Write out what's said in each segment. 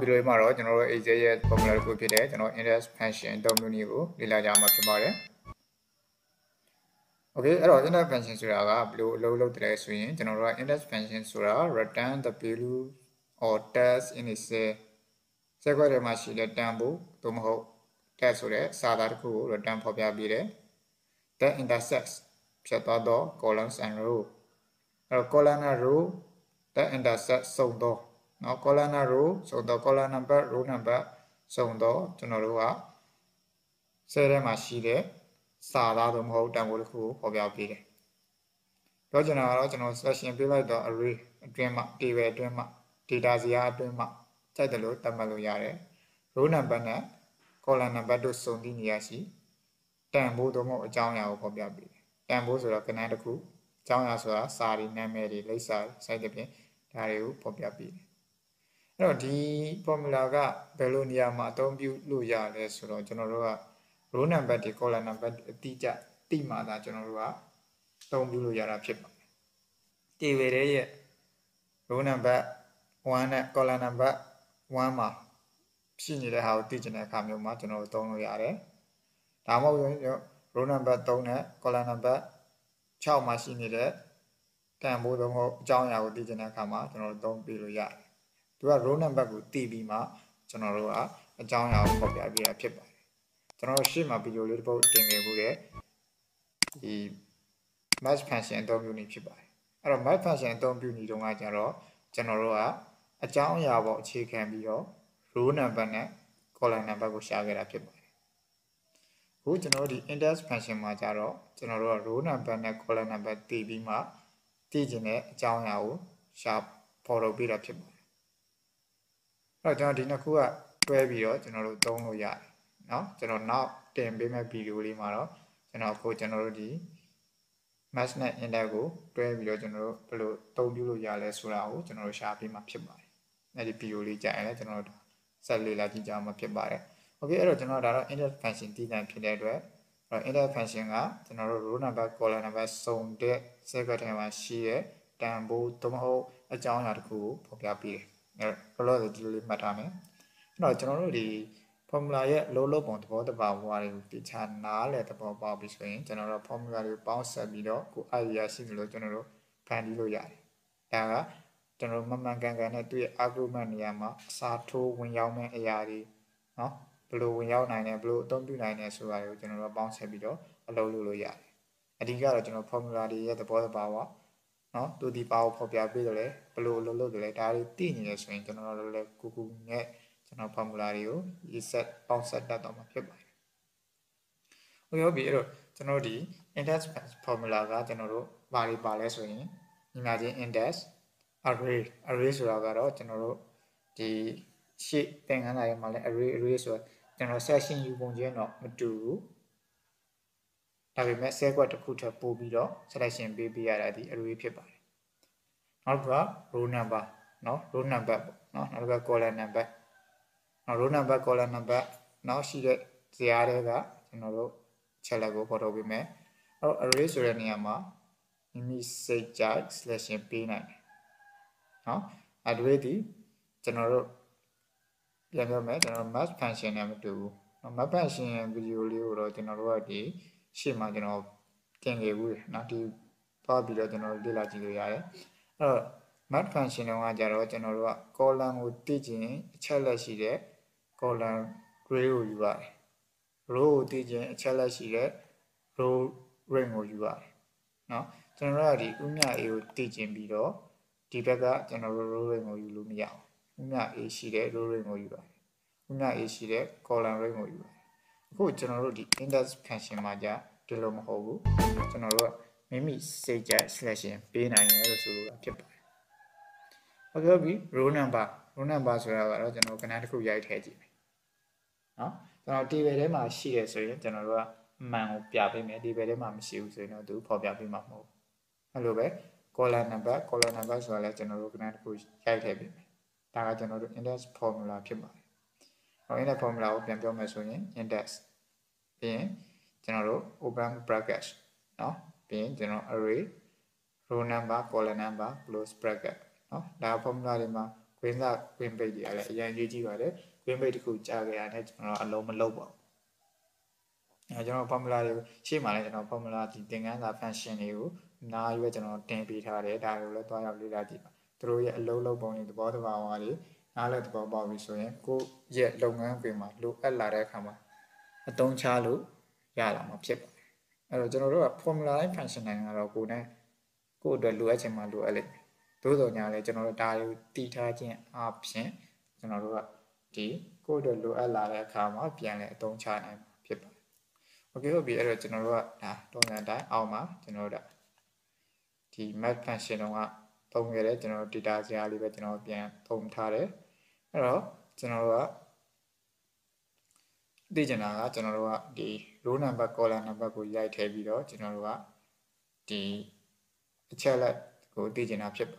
video မှာတော့ကျွန်တော်တို့ AJ ရဲ့ formula တစ်ခုဖြစ်တဲ့ကျွန်တော် index function သုံးမျိုးနည်းကိုလေ့လာကြမှာဖြစ်ပါတယ် Okay အဲ့တော့ index function ဆိုတာကဘယ်လိုအလုပ်လုပ်တယ်လဲဆိုရင်ကျွန်တော်တို့က index function ဆိုတာ return the value or text in a cell စက်ခွက်ထဲမှာရှိတဲ့တန်ဖိုးသို့မဟုတ် text ဆိုတဲ့စာသားတစ်ခုကို return ဖော်ပြပေးတယ် that intersects ဖြတ်သွားသော columns and row အဲ့တော့ column နဲ့ row that intersects စုံသောနော် column နဲ့ row စုံသော column number row number စုံသောကျွန်တော်တို့က cell ထဲမှာရှိတဲ့စာသားသို့မဟုတ်တန်ဖိုးတစ်ခုကိုဖော်ပြပေးတယ်ပြောချင်တာကတော့ကျွန်တော် selection ပေးလိုက်တော့ array အတွင်းမှာ table အတွင်းမှာ data ဇယားအတွင်းမှာကြိုက်တယ်လို့သတ်မှတ်လို့ရတယ် row number နဲ့ column number တို့စုံသည့်နေရာရှိတန်ဖိုးသို့မဟုတ်အကြောင်းအရာကိုဖော်ပြပေးတယ်တန်ဖိုးဆိုတော့ကဏ္ဍတစ်ခုအကြောင်းအရာဆိုတာစာတွေနာမည်တွေလိပ်စာစိုက်တဲ့ပြင်ဒါတွေကိုဖော်ပြပေးတယ်အဲ့တော့ဒီ formula ကဘယ်လိုနေရာမှာအသုံးပြုလို့ရလဲဆိုတော့ကျွန်တော်တို့က row number တွေ column number အတိအကျသိမှသာကျွန်တော်တို့ကအသုံးပြုလို့ရတာဖြစ်ပါတယ် table ရဲ့ row number 1နဲ့ column number 1မှာရှိနေတဲ့ဟာကိုသိချင်တဲ့အခါမျိုးမှာကျွန်တော်တို့သုံးလို့ရတယ်ဒါမှမဟုတ်ရင် row number 3နဲ့ column number 6မှာရှိနေတဲ့တန်ဖိုးသုံးဖို့အကြောင်းအရာကိုသိချင်တဲ့အခါမှာကျွန်တော်တို့သုံးပြလို့ရတယ်သူက row number ကိုသိပြီးမှကျွန်တော်တို့ကအကြောင်းအရာကိုဖော်ပြပေးတာဖြစ်ပါတယ်ကျွန်တော်တို့ရှေ့မှာဗီဒီယိုလေးတစ်ပုဒ်တင်ခဲ့မှုတဲ့ဒီ match function အသုံးပြုနည်းဖြစ်ပါတယ်အဲ့တော့ match function အသုံးပြုနည်းတုန်းကကျတော့ကျွန်တော်တို့ကအကြောင်းအရာပေါ်အခြေခံပြီးတော့ row number နဲ့ column number ကိုရှာခဲ့တာဖြစ်ပါတယ်အခုကျွန်တော်တို့ဒီ index function မှာကျတော့ကျွန်တော်တို့က row number နဲ့ column number သိပြီးမှသိချင်တဲ့အကြောင်းအရာကိုရှာဖော်ထုတ်ပေးတာဖြစ်ပါတယ်အဲ့တော့ကျွန်တော်ဒီနှစ်ခုကတွဲပြီးတော့ကျွန်တော်တို့သုံးလို့ရတယ်เนาะကျွန်တော်နောက်တင်ပေးမဲ့ဗီဒီယိုလေးမှာတော့ကျွန်တော်တို့ဒီ match နဲ့ index ကိုတွဲပြီးတော့ကျွန်တော်တို့ဘယ်လိုသုံးပြုလို့ရလဲဆိုတာကိုကျွန်တော်တို့ရှာပေးမှာဖြစ်ပါတယ်အဲ့ဒီဗီဒီယိုလေးကြာရင်လည်းကျွန်တော်တို့ဆက်လေ့လာကြည့်ကြမှာဖြစ်ပါတယ်โอเคအဲ့တော့ကျွန်တော်ဒါတော့ index function တည်တံ့ဖြစ်တဲ့အတွက်အဲ့ index function ကကျွန်တော်တို့ row number column number စုံတဲ့ set ခွက်ထဲမှာရှိတဲ့တန်ဖိုးသို့မဟုတ်အကြောင်းအရာတစ်ခုကိုဖော်ပြပေးတယ်အဲ့တော့လောလောဆယ်ဒီလိုလေးမှတ်ထားမယ်အဲ့တော့ကျွန်တော်တို့ဒီ formula ရဲ့အလုပ်လုပ်ပုံသဘောတဘာဝတွေကိုတခြားနားလည်သဘောပေါက်ပြီးဆိုရင်ကျွန်တော်တို့ formula တွေကိုပေါင်းဆက်ပြီးတော့ကို idea ရှိသလိုကျွန်တော်တို့ဖန်တီးလို့ရတယ်ဒါကကျွန်တော်တို့မှန်ကန်ကန်နဲ့သူ့ရဲ့ argument နေရာမှာအစားထိုးဝင်ရောက်မဲ့အရာတွေเนาะဘယ်လိုဝင်ရောက်နိုင်တယ်ဘယ်လိုအသုံးပြုနိုင်တယ်ဆိုတာတွေကိုကျွန်တော်တို့ပေါင်းဆက်ပြီးတော့အလုပ်လုပ်လို့ရတယ်အဓိကတော့ကျွန်တော် formula တွေရဲ့သဘောတဘာဝเนาะသူဒီပါကိုဖော်ပြပေးတယ်လေဘယ်လိုအလုပ်လုပ်တယ်လဲဒါတွေသိနေတယ်ဆိုရင်ကျွန်တော်တို့လည်းကူကူနဲ့ကျွန်တော် formula တွေကိုရေးဆက်ပေါင်းဆက်တတ်တော့မှာဖြစ်ပါတယ်ဟုတ်ရောပြီအဲ့တော့ကျွန်တော်ဒီ index formula ကကျွန်တော်တို့ဘာတွေပါလဲဆိုရင်ညီမချင်း index array ဆိုတာကတော့ကျွန်တော်တို့ဒီရှေ့သင်ခန်းစာရဲ့မှာလဲ array ဆိုတော့ကျွန်တော် section ယူပုံချင်းတော့မတူဘူးဒါပေမဲ့ set ကွက်တစ်ခုထပ်ပို့ပြီးတော့ selection ပေးပေးရတာဒီ array ဖြစ်ပါတယ်နောက်တစ်ခါ row number เนาะ row number ပေါ့เนาะနောက်တစ်ခါ column number နောက် row number column number နောက်ရှိတဲ့ဇယားတွေကကျွန်တော်တို့ချက်လက်ကိုဖော်ထုတ်ပေးမယ်အဲ့တော့ array ဆိုတဲ့နေရာမှာမိမိစိတ်ကြိုက် selection ပေးနိုင်တယ်เนาะ array ဒီကျွန်တော်တို့ပြန်ပြောမယ်ကျွန်တော် match function နဲ့မတူဘူးเนาะ match function ဗီဒီယိုလေးကိုတော့ကျွန်တော်တို့ကဒီရှေ့မှာကျွန်တော်တင်ခဲ့ဘူးเนาะဒီသွားပြီးတော့ကျွန်တော်လေ့လာကြည့်လို့ရတယ်အဲ့တော့ match function ကကြတော့ကျွန်တော်တို့က column ကိုသိချင်အချက်လက်ရှိတဲ့ column gray ကိုယူရတယ် row ကိုသိချင်အချက်လက်ရှိတဲ့ row ring ကိုယူရတယ်เนาะကျွန်တော်တို့ကဒီဥမြ A ကိုသိချင်ပြီးတော့ဒီဘက်ကကျွန်တော်တို့ row ring ကိုယူလို့မရဘူးဥမြ A ရှိတဲ့ row ring ကိုယူရတယ်ဥမြ A ရှိတဲ့ column ring ကိုယူရတယ်အခုကျွန်တော်တို့ဒီ index function မှာじゃဒီလိုမဟုတ်ဘူးကျွန်တော်တို့ကမိမိစိတ်ကြိုက် selection ပေးနိုင်တယ်လို့ဆိုလိုတာဖြစ်ပါတယ်ဟုတ်ကဲ့ပြီ row number ဆိုတာကတော့ကျွန်တော်ကဏ္ဍတစ်ခုရိုက်ထည့်ကြည့်မယ်เนาะကျွန်တော် table ထဲမှာရှိတယ်ဆိုရင်ကျွန်တော်တို့ကအမှန်ကိုပြပေးမယ် table ထဲမှာမရှိဘူးဆိုရင်တော့သူဖော်ပြပေးမှာမဟုတ်ဘူးအဲ့လိုပဲ column number ဆိုတာလည်းကျွန်တော်တို့ကဏ္ဍတစ်ခုရိုက်ထည့်ပေးမယ်ဒါကကျွန်တော်တို့ index formula ဖြစ်ပါတယ်ဟော index formula ကိုပြန်ပြောမယ်ဆိုရင် index ပြီးရင်ကျွန်တော်တို့ open bracket เนาะပြီးရင်ကျွန်တော် array row number column number close bracket เนาะဒါ formula တွေမှာ Queen that Queen baby, I like young UG got it. Queen baby could jag and alone lobo. I don't know formula, she managed no formula, the thing and that fashion you. Now you know 10 feet hard, I will let one of the throw a low bone in the bottom of our body. I let the Bobby so go yet long and we might look a lot of hammer. A don't chalu, yala, my chip. A general formula fashion and a good go the Luas and Malu Ellie. Todo nyale general dial detaching option general D go the Lu Ala Kama piano don't china people. Okay, will be a general don't die Alma general the mad fashion on don't get it general detaching Ali general piano don't tare. Hello, general the general the row number color number go light heavy general the chellet go digin up chip.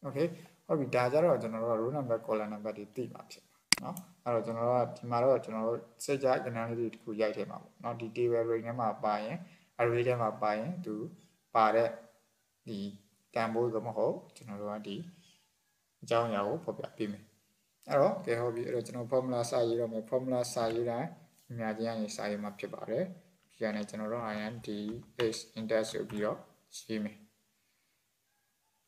Okay, or we dajar general row number color number the team up chip. No, or general tomorrow general say jack and only to yite him out. Not the day where we up buying, I read them up buying to pare the gamble the moho, general D. John Yao for the payment. Hello, okay, hobby original formula side of my formula side. Imagine is I am up to bare. Piano general I am the is industrial bureau. See me.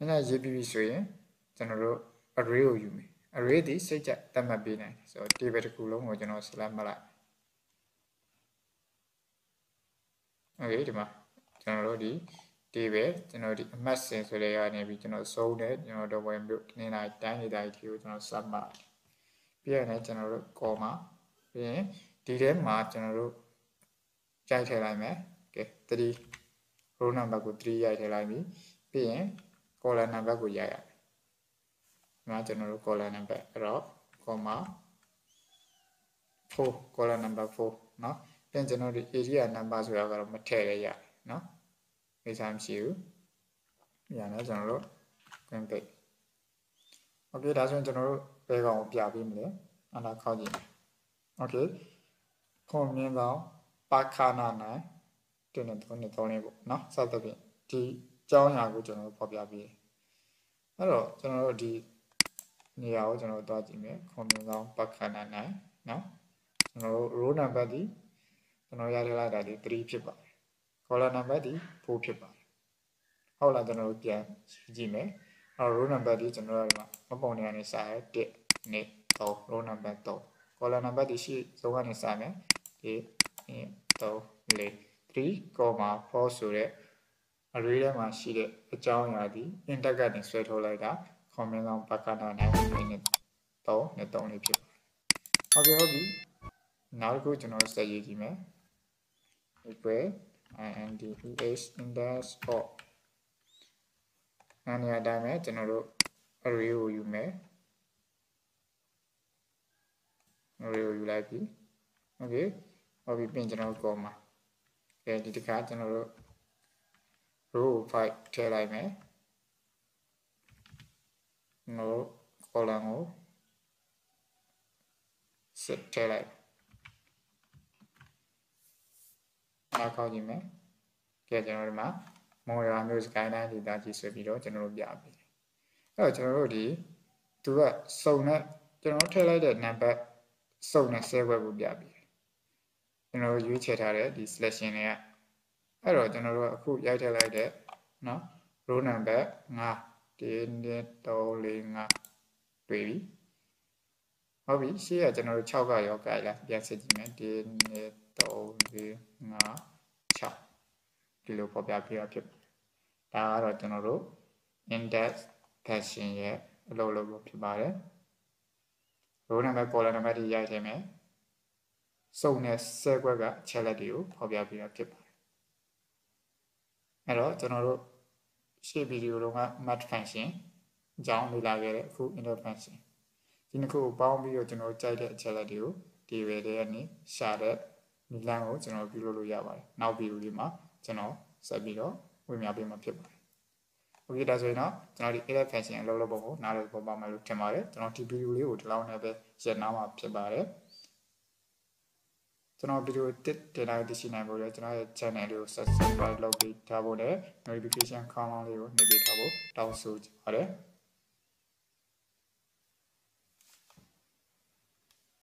And I GPV sway general array you me. Array this say that might be nice. So David Coulomb or general Salamala. Okay, the general D. David, the message so they are maybe sold it, the way built in I tiny diet you summer. Piano general comma. Dilemma general Jai okay, 3 row number go 3 I tell me. Being color number go yaya. General color number comma 4 color number 4 no then general area numbers we are material no this I'm you yeah no general can pay okay that's when general pay on piabim and I call you okay come in now bakana na no so the ဒီကြောင်းရာကိုကျွန်တော်ဖော်ပြပေးအဲ့တော့ကျွန်တော်တို့ဒီနေရာကိုကျွန်တော်တို့တွားကြည့်မယ်ခွန်မြင်ဆောင်ပတ်ခဏနိုင်နော်ကျွန်တော်တို့ row number ဒီကျွန်တော်ရထားလိုက်တာဒီ3ဖြစ်ပါတယ် column number ဒီ4ဖြစ်ပါတယ်ဟုတ်လားကျွန်တော်တို့ပြန်ကြည့်မယ်အဲ့ row number ဒီကျွန်တော်တို့ကမပုံနေရနေစာရ1 2 3 row number 3 column number ဒီရှိဆုံးကနေစာမယ်ဒီ1 2 3 4ဆိုတဲ့ array ထဲမှာရှိတဲ့အကြောင်းအရာဒီ index ကနေဆွဲထုတ်လိုက်တာ comment ဆောင်ပတ်ခဏနိုင်နဲ့3နဲ့3လေးဖြစ်ပါတယ်ဟုတ်ပြီနောက်တစ်ခုကျွန်တော်ဆက်ရေးကြည့်မယ် equal and is index of နာနေရာတိုင်းပဲကျွန်တော်တို့ array ကိုယူမယ် array ကိုယူလိုက်ပြီ okay ဟုတ်ပြီပြင်ကျွန်တော်တို့ comma ကဲဒီတစ်ခါကျွန်တော်တို့ row 5ထည့်လိုက်မယ် no column ကို6ထည့်လိုက်နောက်ခေါက်ကြည့်မယ်ကဲကျွန်တော်တို့မှာမော်ရာမျိုးစကိုင်းတိုင်းဒေတာကြီးဆွဲပြီးတော့ကျွန်တော်တို့ပြပြီအဲ့တော့ကျွန်တော်တို့ဒီသူကစုံနဲ့ကျွန်တော်ထည့်လိုက်တဲ့ number စုံနဲ့ cell web ကိုပြပြီကျွန်တော်တို့ရွေးချယ်ထားတဲ့ဒီ selection တွေကအဲ့တော့ကျွန်တော်တို့အခုရိုက်ထည့်လိုက်တဲ့နော် row number 5 1 2 3 4 5တွေ့ပြီဟုတ်ပြီရှေ့ကကျွန်တော်တို့6ကရောကြိုက်လားပြန်စစ်ကြည့်မယ်1 2 3 4 5 6ဒီလိုပေါ်ပြပြဖြစ်ဒါကတော့ကျွန်တော်တို့ index fashion ရဲ့အလုပ်လုပ်ဖို့ဖြစ်ပါတယ် row number column number တွေရိုက်ထည့်မယ်စုံနဲ့ဆဲခွက်ကအချက်လက်တွေကိုပေါ်ပြပြဖြစ်ပါတယ်အဲ့တော့ကျွန်တော်တို့ရှေ့ဗီဒီယိုတုန်းက mat function အကြောင်းလေ့လာခဲ့တဲ့အခု index function ဒီနှစ်ခုကိုပေါင်းပြီးတော့ကျွန်တော်ကြိုက်တဲ့အချက်လက်တွေကိုဒီဝေတွေကနေရှာတဲ့နီလန်းကိုကျွန်တော်ပြုလုပ်လို့ရပါတယ်နောက်ဗီဒီယိုလေးမှာကျွန်တော်ဆက်ပြီးတော့ဝင်ပြပေးမှာဖြစ်ပါတယ်โอเคဒါဆိုရင်တော့ကျွန်တော်ဒီ index function အလုပ်လုပ်ပုံကိုနားလည်ပေါ်ပါမယ်လို့ထင်ပါတယ်ကျွန်တော်ဒီဗီဒီယိုလေးကိုဒီလောက်နဲ့ပဲရပ်နားမှာဖြစ်ပါတယ်ကျွန်တော်ဗီဒီယိုတင်လာသိရှိနိုင်ဖို့လည်းကျွန်တော်ရဲ့ channel လေးကို subscribe လုပ်ပြီးထားဖို့နဲ့ notification ခေါင်းလောင်းလေးကိုနှိပ်ပေးထားဖို့တောင်းဆိုပါတယ်